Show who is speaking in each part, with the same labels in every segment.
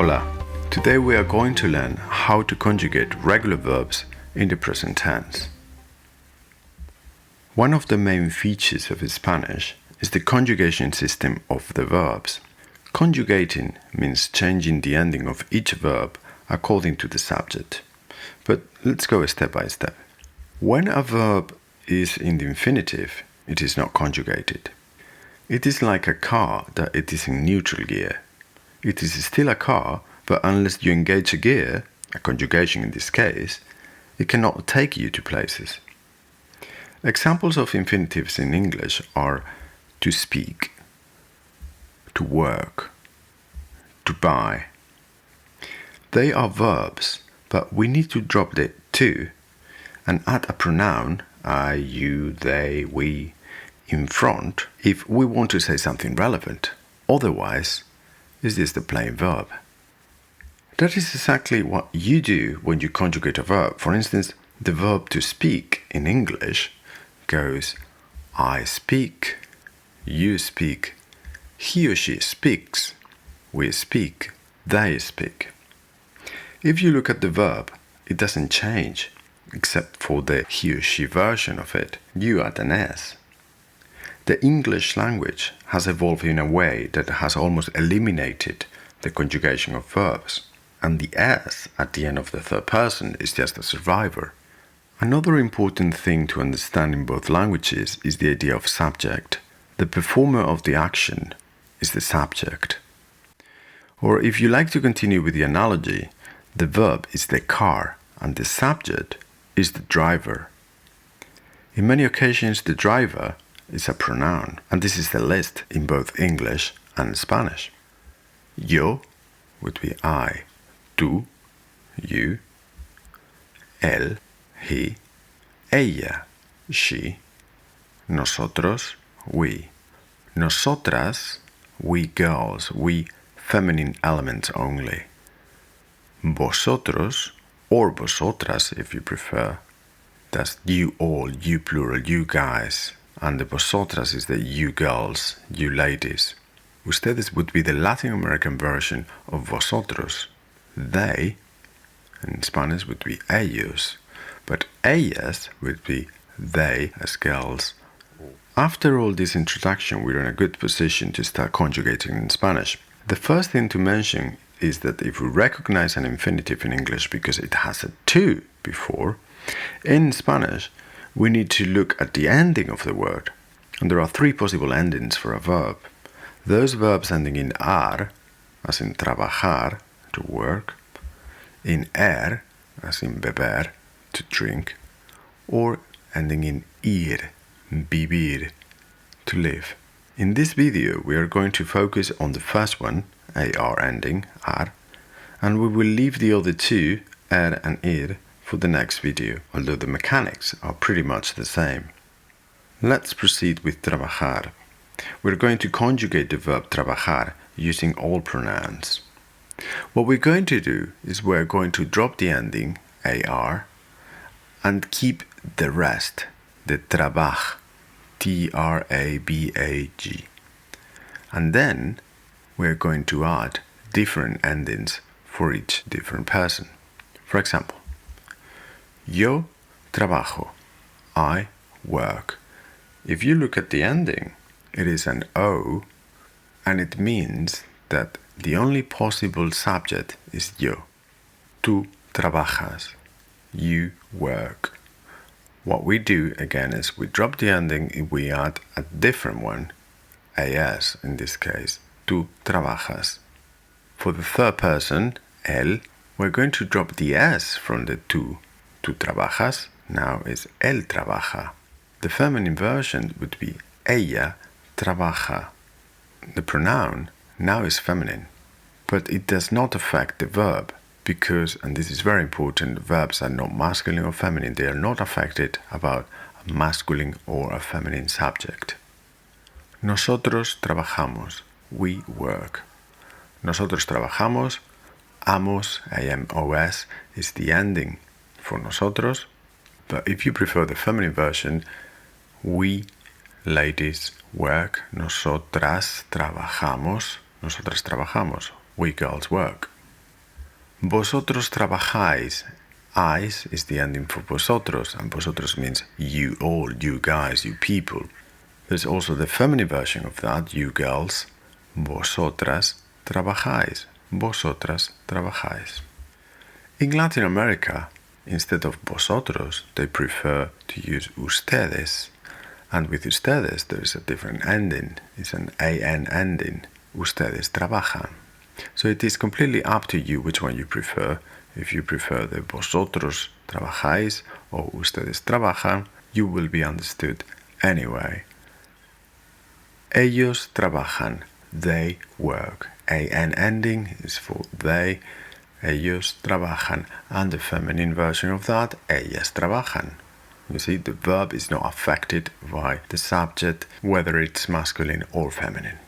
Speaker 1: Hola. Today we are going to learn how to conjugate regular verbs in the present tense. One of the main features of Spanish is the conjugation system of the verbs. Conjugating means changing the ending of each verb according to the subject. But let's go step by step. When a verb is in the infinitive, it is not conjugated. It is like a car that it is in neutral gear. It is still a car, but unless you engage a gear, a conjugation in this case, it cannot take you to places. Examples of infinitives in English are to speak, to work, to buy. They are verbs, but we need to drop the to and add a pronoun, I, you, they, we, in front if we want to say something relevant. Otherwise, it's just a plain verb. That is exactly what you do when you conjugate a verb. For instance, the verb to speak in English goes I speak, you speak, he or she speaks, we speak, they speak. If you look at the verb, it doesn't change, except for the he or she version of it. You add an S. The English language has evolved in a way that has almost eliminated the conjugation of verbs, and the S at the end of the third person is just a survivor. Another important thing to understand in both languages is the idea of subject. The performer of the action is the subject. Or if you like to continue with the analogy, the verb is the car and the subject is the driver. In many occasions, the driver is a pronoun, and this is the list in both English and Spanish. Yo would be I, tú, you, él, he, ella, she, nosotros, we, nosotras, we girls, we feminine elements only, vosotros, or vosotras if you prefer, that's you all, you plural, you guys, and the vosotras is the you girls, you ladies. Ustedes would be the Latin American version of vosotros. They, in Spanish, would be ellos, but ellas would be they as girls. After all this introduction, we're in a good position to start conjugating in Spanish. The first thing to mention is that if we recognize an infinitive in English because it has a to before, in Spanish, we need to look at the ending of the word. And there are three possible endings for a verb. Those verbs ending in ar, as in trabajar, to work, in as in beber, to drink, or ending in ir, vivir, to live. In this video, we are going to focus on the first one, ar ending, ar, and we will leave the other two, and ir, for the next video, although the mechanics are pretty much the same. Let's proceed with trabajar. We're going to conjugate the verb trabajar using all pronouns. What we're going to do is we're going to drop the ending ar and keep the rest, the trabaj, trabag. And then we're going to add different endings for each different person. For example, yo trabajo, I work. If you look at the ending, it is an O, and it means that the only possible subject is yo. Tú trabajas, you work. What we do again is we drop the ending and we add a different one, as in this case, tú trabajas. For the third person, él, we're going to drop the s from the tú trabajas, now is él trabaja. The feminine version would be ella trabaja. The pronoun now is feminine, but it does not affect the verb because, and this is very important, verbs are not masculine or feminine. They are not affected about a masculine or a feminine subject. Nosotros trabajamos. We work. Nosotros trabajamos. Amos, amos, is the ending for nosotros. But if you prefer the feminine version, we ladies work. Nosotras trabajamos. We girls work. Vosotros trabajáis. Ais is the ending for vosotros, and vosotros means you all, you guys, you people. There's also the feminine version of that, you girls. Vosotras trabajáis. Vosotras trabajáis. In Latin America, instead of vosotros, they prefer to use ustedes. And with ustedes, there is a different ending. It's an an ending. Ustedes trabajan. So it is completely up to you which one you prefer. If you prefer the vosotros trabajáis or ustedes trabajan, you will be understood anyway. Ellos trabajan. They work. An ending is for they. Ellos trabajan. And the feminine version of that, ellas trabajan. You see, the verb is not affected by the subject, whether it's masculine or feminine.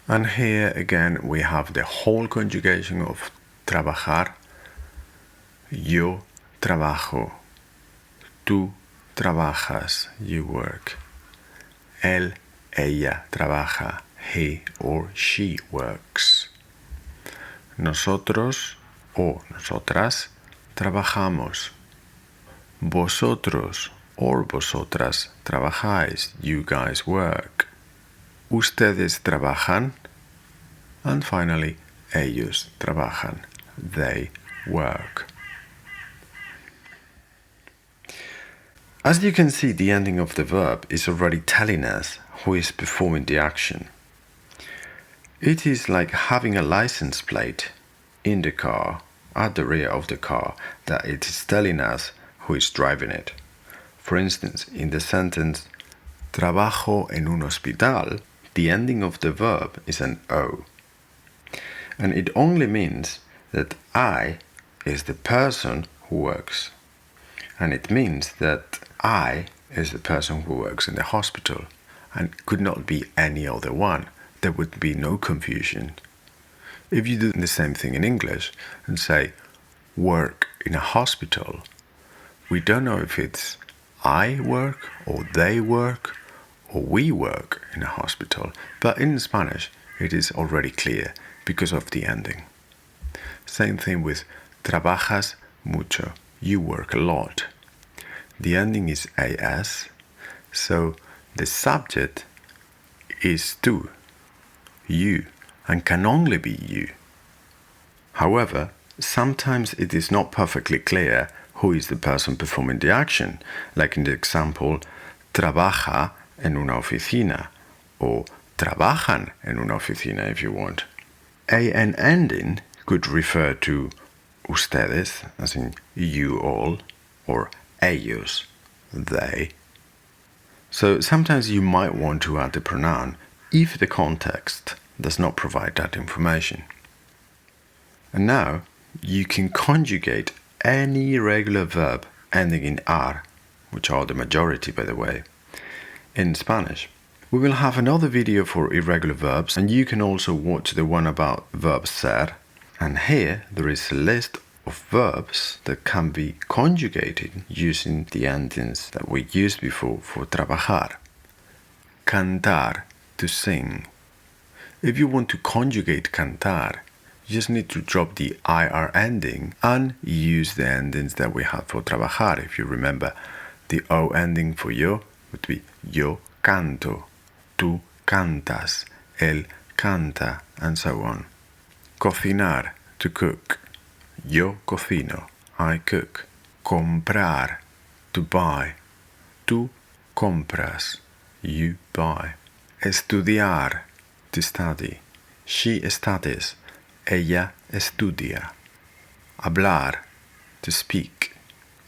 Speaker 1: And here again we have the whole conjugation of trabajar. Yo trabajo. Tú trabajas. You work. Él, ella trabaja. He or she works. Nosotros o nosotras trabajamos. Vosotros or vosotras trabajáis. You guys work. Ustedes trabajan. And finally, ellos trabajan. They work. As you can see, the ending of the verb is already telling us who is performing the action. It is like having a license plate in the car, at the rear of the car, that it is telling us who is driving it. For instance, in the sentence, trabajo en un hospital, the ending of the verb is an O. And it only means that I is the person who works. And it means that I is the person who works in the hospital and could not be any other one. There would be no confusion. If you do the same thing in English and say work in a hospital, we don't know if it's I work or they work or we work in a hospital, but in Spanish it is already clear because of the ending. Same thing with trabajas mucho, you work a lot. The ending is as, so the subject is tú, you, and can only be you. However, sometimes it is not perfectly clear who is the person performing the action, like in the example, trabaja en una oficina, or trabajan en una oficina if you want. An ending could refer to ustedes, as in you all, or ellos, they. So sometimes you might want to add the pronoun if the context does not provide that information. And now you can conjugate any irregular verb ending in ar, which are the majority by the way, in Spanish. We will have another video for irregular verbs, and you can also watch the one about verb ser. And here there is a list of verbs that can be conjugated using the endings that we used before for trabajar. Cantar, to sing. If you want to conjugate cantar, you just need to drop the ir ending and use the endings that we had for trabajar. If you remember, the o ending for yo would be yo canto, tú cantas, él canta, and so on. Cocinar, to cook. Yo cocino, I cook. Comprar, to buy. Tú compras, you buy. Estudiar, to study. She studies, ella estudia. Hablar, to speak.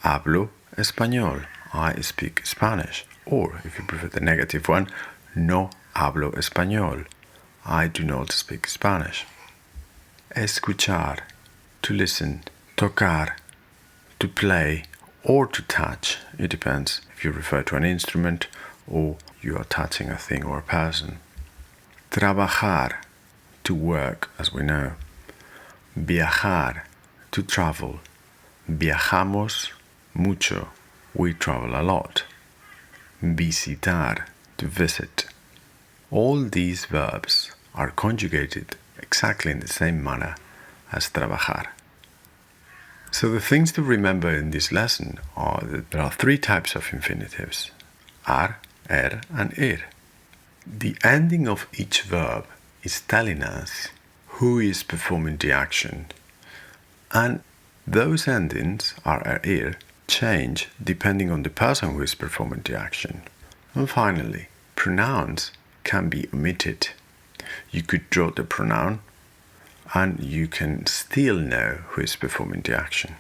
Speaker 1: Hablo español, I speak Spanish. Or, if you prefer the negative one, no hablo español, I do not speak Spanish. Escuchar, to listen. Tocar, to play or to touch. It depends if you refer to an instrument or you are touching a thing or a person. Trabajar, to work, as we know. Viajar, to travel. Viajamos mucho, we travel a lot. Visitar, to visit. All these verbs are conjugated exactly in the same manner as trabajar. So the things to remember in this lesson are that there are three types of infinitives: ar, and ir. The ending of each verb is telling us who is performing the action, and those endings, ar, ir, change depending on the person who is performing the action. And finally, pronouns can be omitted. You could draw the pronoun and you can still know who is performing the action.